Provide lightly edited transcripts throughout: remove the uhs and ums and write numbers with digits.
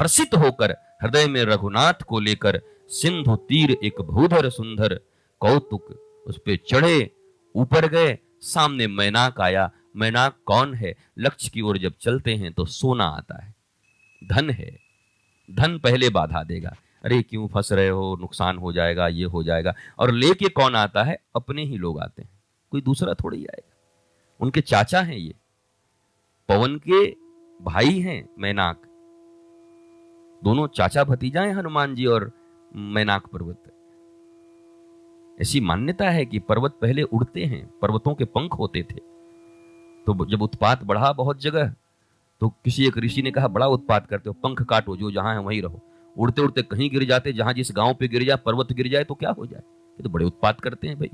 हर्षित होकर हृदय में रघुनाथ को लेकर सिंधु तीर एक भूधर सुंदर कौतुक उस पे चढ़े, ऊपर गए, सामने मैनाक आया। मैनाक कौन है? लक्ष्य की ओर जब चलते हैं तो सोना आता है, धन है। धन पहले बाधा देगा, अरे क्यों फंस रहे हो, नुकसान हो जाएगा, ये हो जाएगा। और लेके कौन आता है? अपने ही लोग आते हैं, कोई दूसरा थोड़ी आएगा। उनके चाचा हैं, ये पवन के भाई हैं मैनाक, दोनों चाचा भतीजा हैं हनुमान जी और मैनाक पर्वत। ऐसी मान्यता है कि पर्वत पहले उड़ते हैं, पर्वतों के पंख होते थे। तो जब उत्पात बढ़ा बहुत जगह, तो किसी एक ऋषि ने कहा बड़ा उत्पात करते हो, पंख काटो, जो जहां है वहीं रहो। उड़ते उड़ते कहीं गिर जाते, जहां जिस गांव पे गिर जाए, पर्वत गिर जाए तो क्या हो जाए। ये तो बड़े उत्पात करते हैं भाई।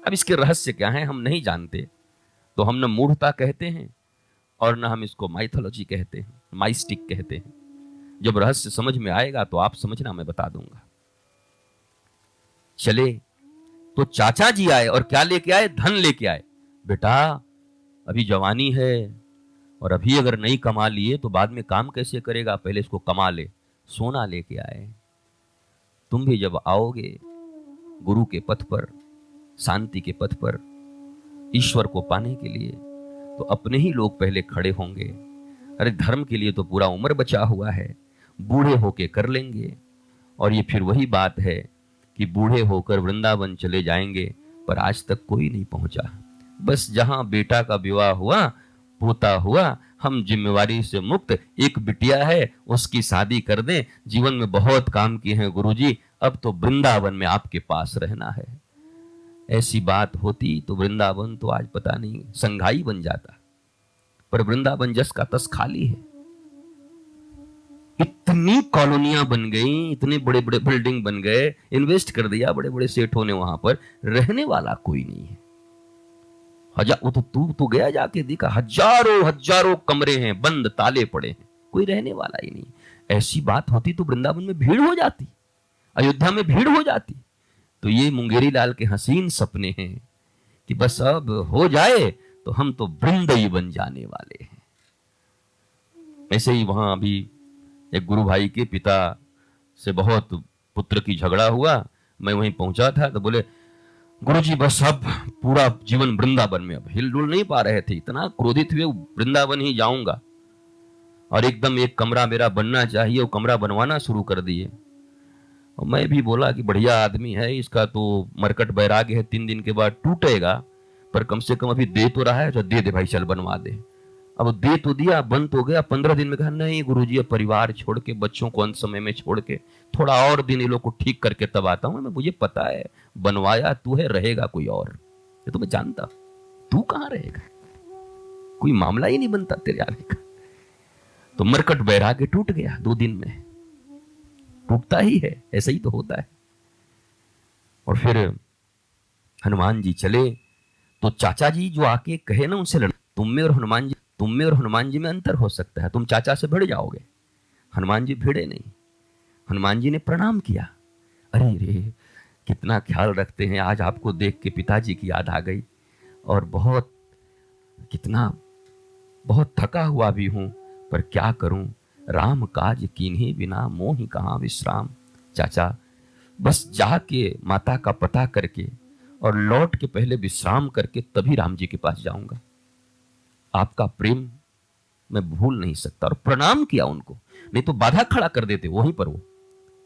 अब इसके रहस्य क्या है हम नहीं जानते, तो हम न मूढ़ता कहते हैं और न हम इसको माइथोलॉजी कहते हैं, माइस्टिक कहते हैं। जब रहस्य समझ में आएगा तो आप समझना, मैं बता दूंगा। चले तो चाचा जी आए और क्या लेके आए? धन लेके आए। बेटा अभी जवानी है और अभी अगर नहीं कमा लिए तो बाद में काम कैसे करेगा, पहले इसको कमा ले। सोना लेके आए। तुम भी जब आओगे गुरु के पथ पर, शांति के पथ पर, ईश्वर को पाने के लिए, तो अपने ही लोग पहले खड़े होंगे। अरे धर्म के लिए तो पूरा उम्र बचा हुआ है, बूढ़े होके कर लेंगे। और ये फिर वही बात है कि बूढ़े होकर वृंदावन चले जाएंगे, पर आज तक कोई नहीं पहुंचा। बस जहां बेटा का विवाह हुआ, पोता हुआ, हम जिम्मेवारी से मुक्त, एक बिटिया है उसकी शादी कर दें। जीवन में बहुत काम किए हैं गुरुजी, अब तो वृंदावन में आपके पास रहना है। ऐसी बात होती तो वृंदावन तो आज पता नहीं संघाई बन जाता, पर वृंदावन जस का तस खाली है। इतनी कॉलोनियां बन गई, इतने बड़े बड़े बिल्डिंग बन गए, इन्वेस्ट कर दिया बड़े बड़े सेठों ने, वहां पर रहने वाला कोई नहीं है। वो तो तू गया जाके देखा, हजारों हजारों कमरे हैं, बंद ताले पड़े हैं, कोई रहने वाला ही नहीं। ऐसी बात होती तो वृंदावन में भीड़ हो जाती, अयोध्या में भीड़ हो जाती। तो ये मुंगेरी लाल के हसीन सपने हैं कि बस अब हो जाए तो हम तो वृंदई बन जाने वाले हैं। ऐसे ही वहां अभी एक गुरु भाई के पिता से बहुत पुत्र की झगड़ा हुआ, मैं वहीं पहुंचा था, तो बोले गुरुजी बस अब पूरा जीवन वृंदावन में। अब हिलडुल नहीं पा रहे थे, इतना क्रोधित हुए, वृंदावन ही जाऊंगा। और एकदम एक कमरा मेरा बनना चाहिए, वो कमरा बनवाना शुरू कर दिए। और मैं भी बोला कि बढ़िया आदमी है, इसका तो मरकट बैराग्य है, 3 दिन के बाद टूटेगा, पर कम से कम अभी दे तो रहा है, तो दे दे भाई, चल बनवा दे। अब दे तो दिया, बंद तो गया। 15 दिन में कहा नहीं गुरुजी, अब परिवार छोड़ के, बच्चों को अंत समय में छोड़ के थोड़ा और दिन ये लोग को ठीक करके तब आता हूं मैं। मुझे पता है बनवाया तू है, रहेगा कोई और, ये तो मैं जानता। तू कहां रहेगा, कोई मामला ही नहीं बनता तेरे आने का। तो मरकट बैराग्य टूट गया 2 दिन में, टूटता ही है, ऐसा ही तो होता है। और फिर हनुमान जी चले, तो चाचा जी जो आके कहे ना उनसे लड़, तुम में और हनुमान जी में अंतर हो सकता है, तुम चाचा से भिड़ जाओगे। हनुमान जी भिड़े नहीं, हनुमान जी ने प्रणाम किया। अरे रे कितना ख्याल रखते हैं, आज आपको देख के पिताजी की याद आ गई, और बहुत थका हुआ भी हूं, पर क्या करूं, राम काज कीन्हे बिना मोहि कहां विश्राम। चाचा बस जाके माता का पता करके और लौट के पहले विश्राम करके तभी राम जी के पास जाऊंगा। आपका प्रेम मैं भूल नहीं सकता। और प्रणाम किया उनको, नहीं तो बाधा खड़ा कर देते वहीं पर, वो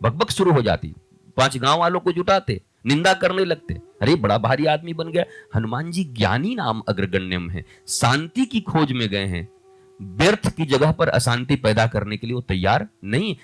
बकबक शुरू हो जाती, 5 गांव वालों को जुटाते, निंदा करने लगते, अरे बड़ा भारी आदमी बन गया। हनुमान जी ज्ञानी नाम अग्रगण्यम है, शांति की खोज में गए हैं, व्यर्थ की जगह पर अशांति पैदा करने के लिए वो तैयार नहीं।